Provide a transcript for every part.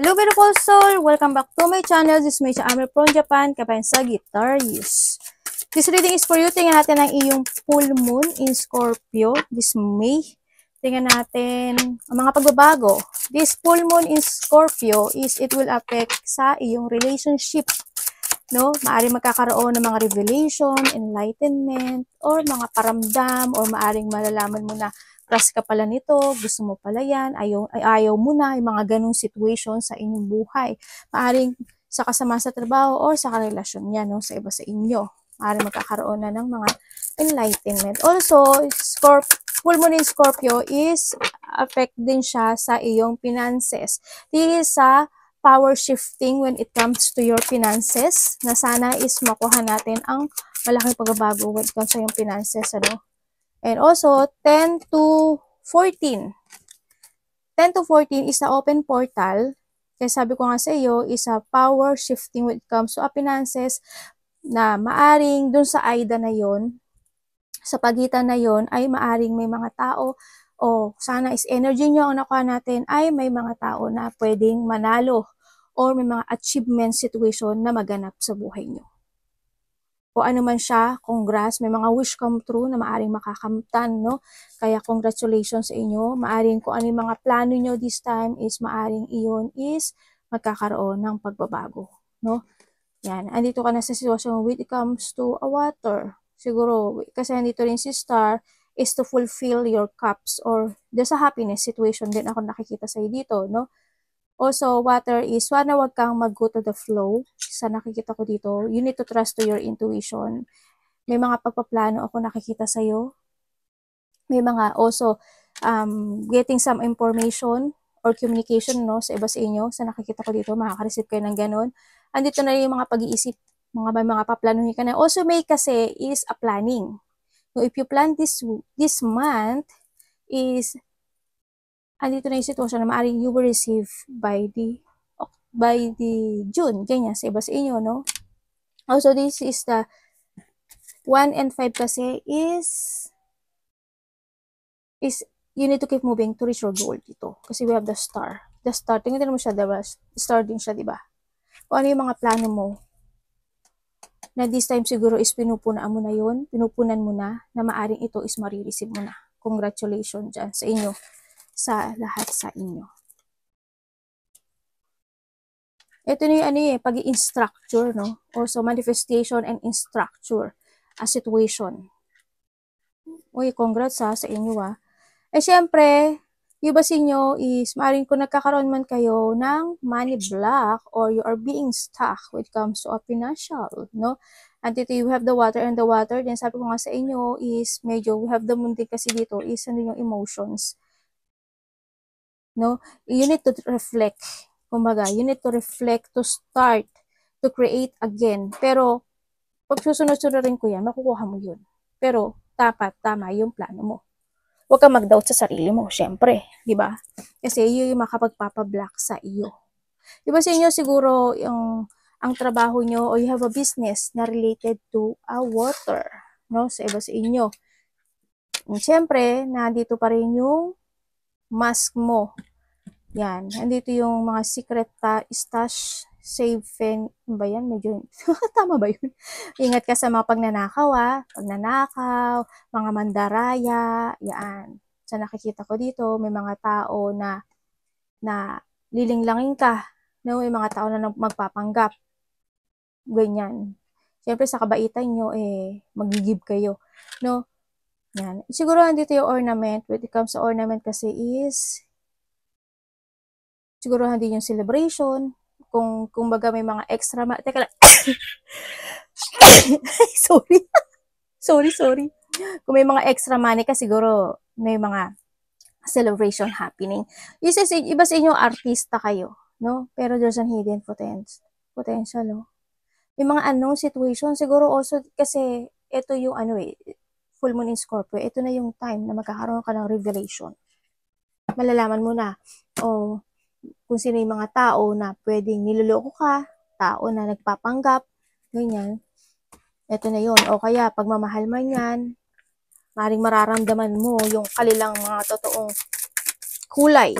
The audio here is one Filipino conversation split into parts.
Hello beautiful soul! Welcome back to my channel. This is Meisha Amir from Japan, kapayan sa Guitarist. This reading is for you. Tingnan natin ang iyong full moon in Scorpio this May. Tingnan natin ang mga pagbabago. This full moon in Scorpio is it will affect sa iyong relationship. No? Maaring magkakaroon ng mga revelation, enlightenment, or mga paramdam, or maaring malalaman mo na crush ka pala nito, gusto mo pala yan, ayaw mo na, yung mga ganong situation sa inyong buhay. Maaring sa kasama sa trabaho or sa karelasyon yan, no? Sa iba sa inyo. Maaring magkakaroon na ng mga enlightenment. Also, full moon in Scorpio is affect din siya sa iyong finances. This is sa power shifting when it comes to your finances, na sana is makuha natin ang malaking pagbabago when it comes sa iyong finances, ano? And also, 10 to 14. 10 to 14 is a open portal. Kaya sabi ko nga sa iyo, is a power shifting when it comes to finances, na maaring dun sa AIDA na yon, sa pagitan na yon, ay maaring may mga tao, o sana is energy nyo ang nakuha natin, ay may mga tao na pwedeng manalo or may mga achievement situation na maganap sa buhay nyo. O ano man siya, congrats, may mga wish come true na maaring makakamtan, no? Kaya congratulations sa inyo. Maaring kung ano yung mga plano nyo this time is maaring iyon is magkakaroon ng pagbabago, no? Yan, andito ka na sa sitwasyon when it comes to a water. Siguro, kasi andito rin si Star, is to fulfill your cups, or there's a happiness situation din ako nakikita sa'yo dito, no? Also, water is, wag kang mag-go to the flow. Sa nakikita ko dito, you need to trust to your intuition. May mga pagpaplano ako nakikita sa'yo. May mga also, getting some information or communication, no, sa iba sa inyo. Sa nakikita ko dito, makaka-receive kayo ng ganun. Andito na yung mga pag-iisip, mga paplanuhin ka na. Also, may kasi is a planning. So, if you plan this month, is andito na yung sitwasyon na maaaring you will receive by the June, ganyan, sa iba sa inyo, no? Also, this is the 1 and 5 kasi is you need to keep moving to reach your goal dito. Kasi we have the star. The star, tingnan mo siya, diba? Star din siya, diba? Kung ano yung mga plano mo, na this time siguro is pinupunan mo na yun, pinupunan mo na maaring ito is marireceive mo na. Congratulations dyan sa inyo, sa lahat sa inyo. Ito na yung pag-i-structure, no? Also, manifestation and structure a situation. Uy, congrats sa inyo, syempre, yung ba sa inyo is, maaaring kung nagkakaroon man kayo ng money block or you are being stuck when it comes to a financial, no? And dito you have the water and the water. Then sabi ko nga sa inyo is, medyo, we have the moon din kasi dito is, ano yung emotions. No? You need to reflect. Kumbaga, you need to reflect to start to create again. Pero, pag susunod-sunod ko yan, makukuha mo yun. Pero, tama yung plano mo. Huwag kang mag-doubt sa sarili mo, syempre. Diba? Kasi, yun yung makapagpapablock sa iyo. Diba sa inyo, siguro, ang trabaho nyo, or you have a business na related to a water. No? Sa iba sa inyo. And, syempre, nandito pa rin yung mask mo. Yan. Andito yung mga secret stash, safe, ba yan? Medyo, tama ba yun? Ingat ka sa mga pagnanakaw, pagnanakaw, mga mandaraya, yan. Sa nakikita ko dito, may mga tao na lilinglangin ka, no? May mga tao na magpapanggap. Ganyan. Siyempre, sa kabaitan nyo, magigib kayo, no? Yan. Siguro, andito yung ornament. When it comes to ornament kasi is, siguro hindi yung celebration, kung baga may mga extra, teka lang, sorry. Kung may mga extra money ka, siguro may mga celebration happening. Iba sa inyo, artista kayo, no? Pero there's an hidden potential, no? May mga unknown situation, siguro also, kasi ito yung full moon in Scorpio, ito na yung time na magkakaroon ka ng revelation. Malalaman mo na, kung sino yung mga tao na pwedeng niloloko ka, tao na nagpapanggap, ganyan. Ito na yun. O kaya, pagmamahal man yan, maaaring mararamdaman mo yung kanilang mga totoong kulay.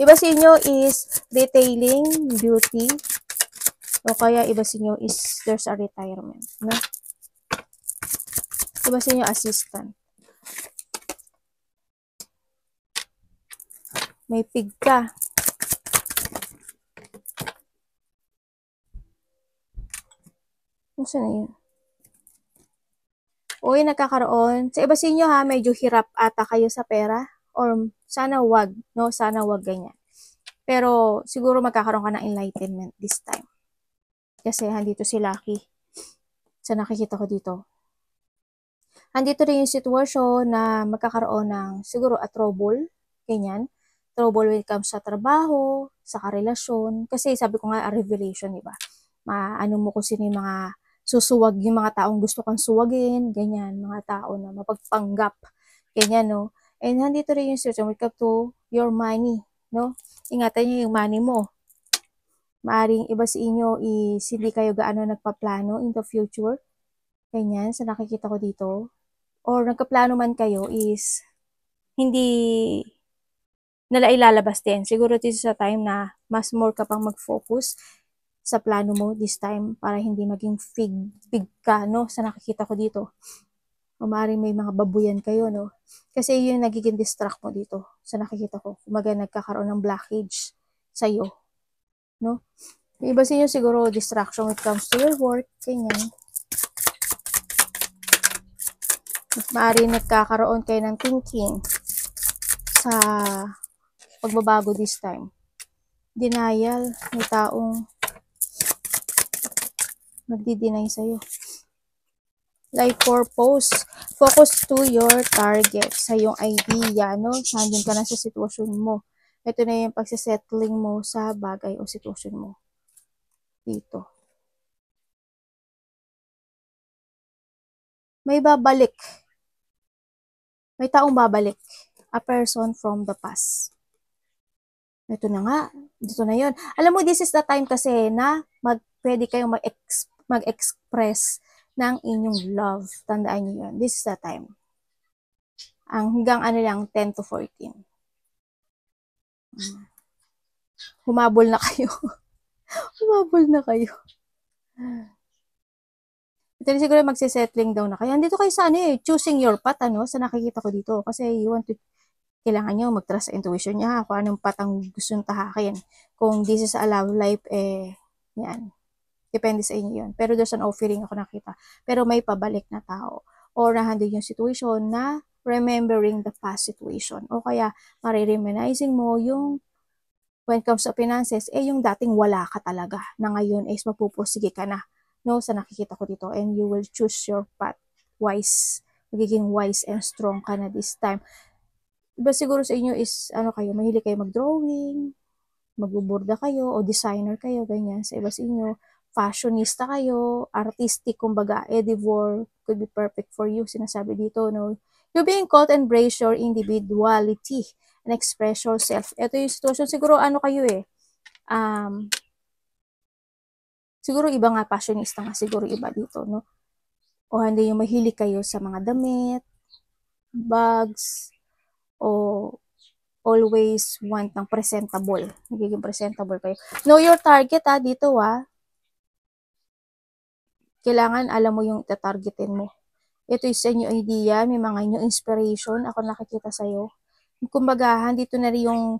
Iba sa inyo is retailing, beauty, o kaya iba sa inyo is there's a retirement, no? Iba sa inyo assistant. May pig ka. Saan na yun? Uy, nagkakaroon. Sa iba sa inyo ha, medyo hirap ata kayo sa pera. Or sana wag, no? Sana wag ganyan. Pero siguro magkakaroon ka ng enlightenment this time. Kasi handito si Lucky. Sa nakikita ko dito. Andito rin yung sitwasyon na magkakaroon ng siguro a trouble. Ganyan. Trouble when it comes sa trabaho, sa karelasyon. Kasi sabi ko nga, a revelation, diba? Maano mo kung sino yung mga susuwag, yung mga taong gusto kang suwagin, ganyan, mga tao na mapagpanggap, ganyan, no? And nandito rin yung situation when it comes to your money, no? Ingatan niyo yung money mo. Maaring iba sa inyo is hindi kayo gaano nagpaplano in the future, ganyan, sa nakikita ko dito. Or nagkaplano man kayo is hindi nila ilalabas din. Siguro this is a time na mas more ka pang mag-focus sa plano mo this time para hindi maging fig ka, no? Sa nakikita ko dito. O maaaring may mga babuyan kayo, no? Kasi yun yung nagiging distract mo dito sa nakikita ko. Kumaga nagkakaroon ng blockage sa'yo, no? Yung iba sa inyo siguro distraction when it comes to your work, ganyan. Maaaring nagkakaroon kayo ng thinking sa pagbabago this time. Denial, may taong magdi-deny sa'yo. Life purpose. Focus to your target sa iyong idea, no? Nandun ka na sa sitwasyon mo. Ito na yung pagsisettling mo sa bagay o sitwasyon mo. Dito. May babalik. May taong babalik. A person from the past. Ito na nga. Dito na yun. Alam mo, this is the time kasi na pwede kayong mag-express ng inyong love. Tandaan nyo yun. This is the time. Hanggang ano lang, 10 to 14. Humabol na kayo. Humabol na kayo. Ito rin siguro magsisettling down na kayo. Andito kayo sa choosing your path, sa nakikita ko dito. Kasi you want to, kailangan nyo mag-trust sa intuition niya, kung anong path ang gusto nyo tahakin. Kung this is a love life, yan. Depende sa inyo yun. Pero there's an offering ako nakita. Pero may pabalik na tao. Or nahandog yung situation na remembering the past situation. O kaya, marireminizing mo yung when it comes to finances, yung dating wala ka talaga. Na ngayon is mapupursige ka na. No, sa nakikita ko dito. And you will choose your path wise. Magiging wise and strong ka na this time. Diba siguro sa inyo is, kayo, mahilig kayo mag-drawing, magbuburda kayo, o designer kayo, ganyan. Sa iba sa inyo, fashionista kayo, artistic, kumbaga, edivore, could be perfect for you, sinasabi dito, no? You're being called and embrace your individuality and express yourself. Ito yung situation, siguro kayo siguro iba nga, fashionista nga, siguro iba dito, no? O hindi yung mahilig kayo sa mga damit, bags, o always want ng presentable. Nagiging presentable kayo. Know your target, dito, kailangan alam mo yung tatargetin mo. Ito is sa inyo idea, may mga new inspiration, ako nakikita sa'yo. Kumbaga, dito na rin yung,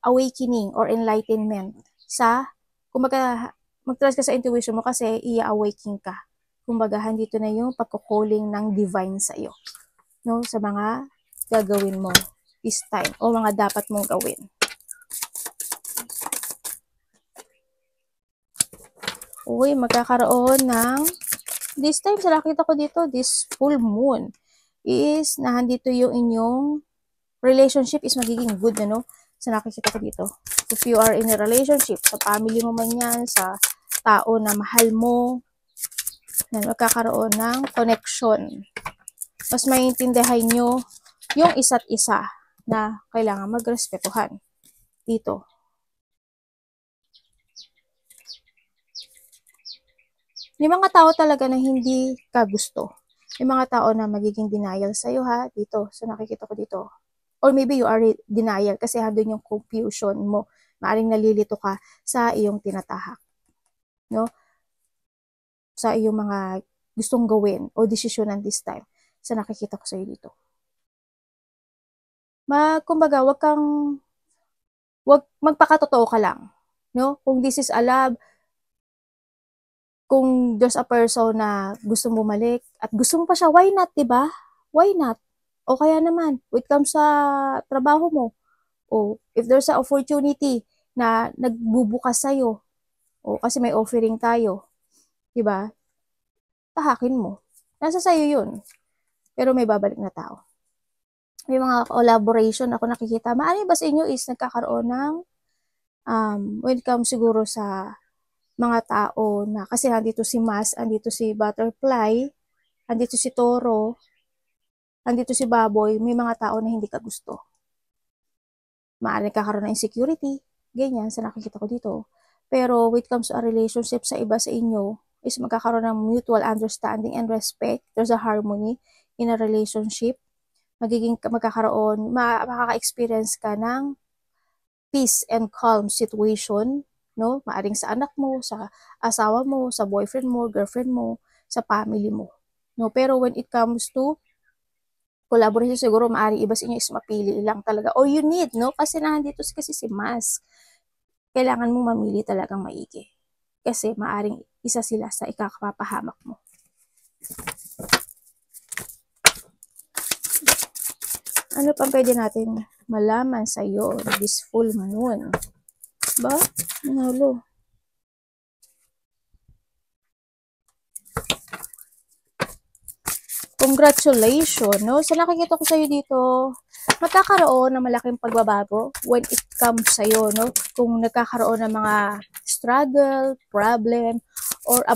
awakening or enlightenment sa, kumbaga, mag-trust ka sa intuition mo kasi i-awaken ka. Kumbaga, dito na yung pagkukuling ng divine sa'yo. No? Sa mga gagawin mo this time o mga dapat mong gawin. Uy, magkakaroon ng this time, sa nakita ko dito, this full moon is nahandito yung inyong relationship is magiging good, sa nakikita ko dito. If you are in a relationship, sa family mo man yan, sa tao na mahal mo, magkakaroon ng connection. Mas maintindihan nyo yung isa't isa na kailangan magrespetuhan dito. May mga tao talaga na hindi ka gusto. May mga tao na magiging denial sa'yo, dito. So, nakikita ko dito. or maybe you are denial kasi handun yung confusion mo. Maaring nalilito ka sa iyong tinatahak, no? Sa iyong mga gustong gawin o desisyonan this time sa nakikita ko sa iyo dito. Kumbaga, wag magpakatotoo ka lang, no? Kung this is a love, kung there's a person na gusto mo bumalik at gusto mo pa siya, why not, 'di ba? Why not? O kaya naman, when it comes sa trabaho mo, o if there's an opportunity na nagbubukas sa'yo, o kasi may offering tayo, 'di ba? Tahakin mo. Nasa sa'yo 'yun. Pero may babalik na tao. May mga collaboration ako nakikita. Maari ba sa inyo is nagkakaroon ng when it comes siguro sa mga tao na kasi andito si Mas, andito si Butterfly, andito si Toro, andito si Baboy, may mga tao na hindi ka gusto. Maaaring kakaroon ng insecurity, ganyan, sa nakikita ko dito. Pero when it comes to a relationship sa iba sa inyo, is magkakaroon ng mutual understanding and respect. There's a harmony in a relationship. Makaka-experience ka ng peace and calm situation, no? Maaring sa anak mo, sa asawa mo, sa boyfriend mo, girlfriend mo, sa family mo, no? Pero when it comes to collaboration, siguro maaring iba sa inyo is mapili lang talaga. Or you need, no? Kasi nandito kasi si Mas. Kailangan mo mamili talagang maigi. Kasi maaring isa sila sa ikakapapahamak mo. Ano pang pwede natin malaman sa iyo this full moon? Ba? Nalo. Congratulations, no? Sa nakikita ko sa iyo dito, magkakaroon ng malaking pagbabago when it comes sa iyo, no? Kung nagkakaroon ng mga struggle, problem, or a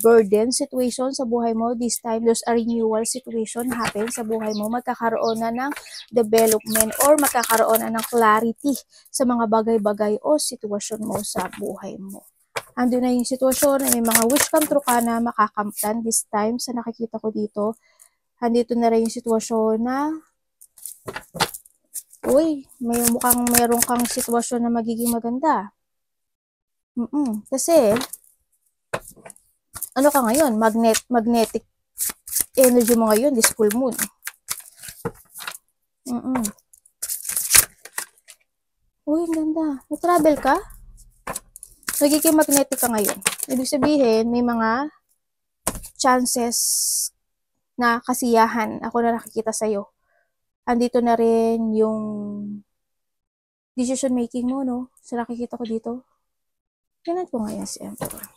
burden situation sa buhay mo, this time there's a renewal situation happen sa buhay mo, magkakaroon na ng development or magkakaroon na ng clarity sa mga bagay-bagay o sitwasyon mo sa buhay mo. Ando na yung sitwasyon na may mga wish come true ka na makakamtan this time sa nakikita ko dito. Andito na rin yung sitwasyon na mukhang mayroon kang sitwasyon na magiging maganda. Kasi ano ka ngayon? Magnetic energy mo ngayon, this full moon. Ang ganda. May travel ka? Nagiging magnetic ka ngayon. Ibig sabihin, may mga chances na kasiyahan ako na nakikita sa'yo. Andito na rin yung decision making mo, no? Sa nakikita ko dito. Tingnan ko ngayon si Emperor.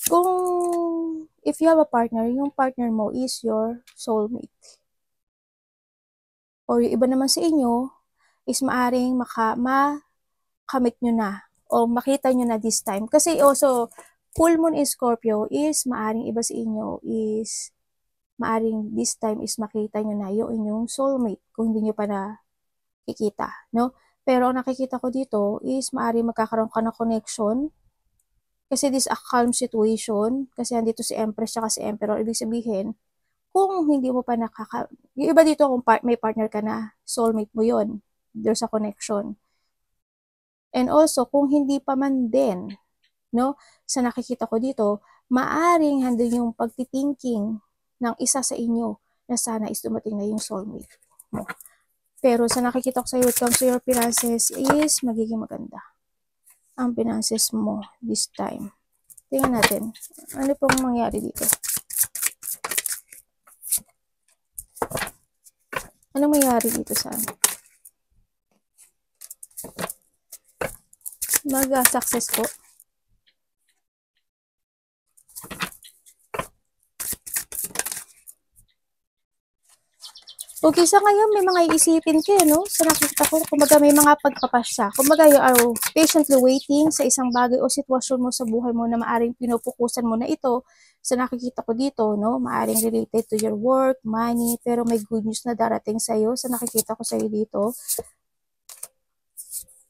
Kung if you have a partner, yung partner mo is your soulmate. Or yung iba naman sa inyo is maaring makamit nyo na o makita nyo na this time. Kasi also, full moon in Scorpio is maaring iba sa inyo is maaring this time is makita nyo na yung inyong soulmate kung hindi nyo pa nakikita, no? Pero ang nakikita ko dito is maaring magkakaroon ka ng connection. Kasi this a calm situation. Kasi andito si Empress at si Emperor. Ibig sabihin, kung hindi mo pa yung iba dito, kung may partner ka na, soulmate mo yon, there's a connection. And also, kung hindi pa man din, no, sa nakikita ko dito, maaring handun yung pagtithinking ng isa sa inyo na sana is dumating na yung soulmate mo. Pero sa nakikita ko sa iyo, it comes to your finances is magiging maganda ang finances mo this time. Tingnan natin. Ano pong mangyari dito? Ano mangyari dito sa ano? Mag-success po. Okay, sa ngayon may mga iisipin kayo, no? Sa nakikita ko, kumbaga may mga pagpapasya. Kumbaga you are patiently waiting sa isang bagay o sitwasyon mo sa buhay mo na maaring pinupukusan mo na ito. Sa nakikita ko dito, no? Maaring related to your work, money, pero may good news na darating sa iyo. Sa nakikita ko sa iyo dito,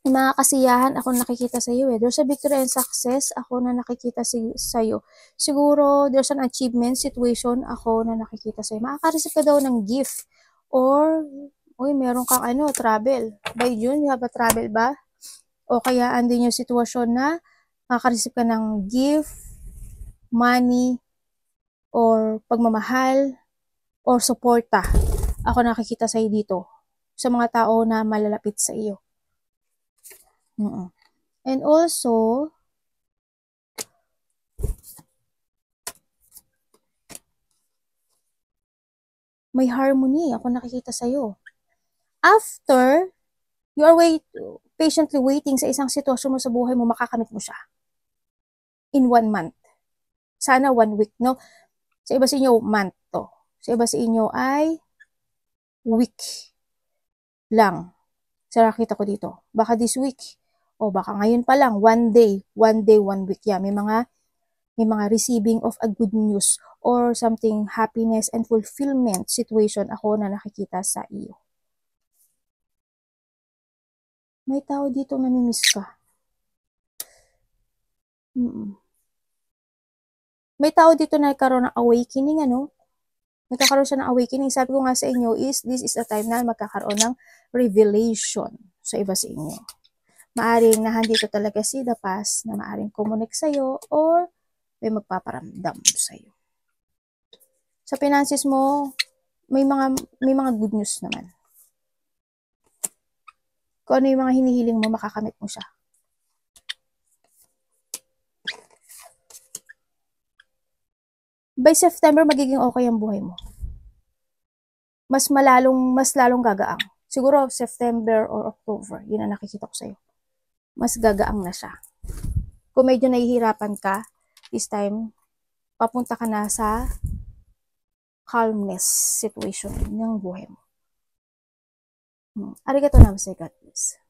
May mga kasiyahan ako nakikita sa iyo eh. There's a victory and success ako na nakikita sa iyo. Siguro there's an achievement situation ako na nakikita sa iyo. Makaka-receive ka daw ng gift or meron kang travel. By June, you have a travel ba? O kaya andin yung sitwasyon na makaka-receive ka ng gift, money, or pagmamahal, or suporta. Ako nakikita sa iyo dito. Sa mga tao na malalapit sa iyo. And also, may harmony ako nakikita sa iyo. After, you are patiently waiting sa isang sitwasyon mo sa buhay mo, makakamit mo siya. In 1 month. Sana 1 week, no? Sa iba sa inyo, month to. Sa iba sa inyo ay week lang. Sa nakita ko dito. Baka this week. O baka ngayon pa lang, 1 day, 1 week. Yeah, may mga receiving of a good news or something happiness and fulfillment situation ako na nakikita sa iyo. May tao dito namimiss ka. May tao dito na nagkaroon ng awakening, Nagkakaroon siya ng awakening. Sabi ko nga sa inyo this is the time na magkakaroon ng revelation sa iba sa inyo. Maaring nahandito talaga si the past na maaring connect sa'yo or may magpaparamdam sa'yo. Sa finances mo, may mga good news naman. Kung ano yung mga hinihiling mo, makakamit mo siya. By September, magiging okay ang buhay mo. Mas lalong gagaang. Siguro September or October, yun ang nakikita ko sa'yo. Mas gagaang na siya. Kung medyo nahihirapan ka, this time, papunta ka na sa calmness situation ng buhay mo. Arigato namaste, God bless.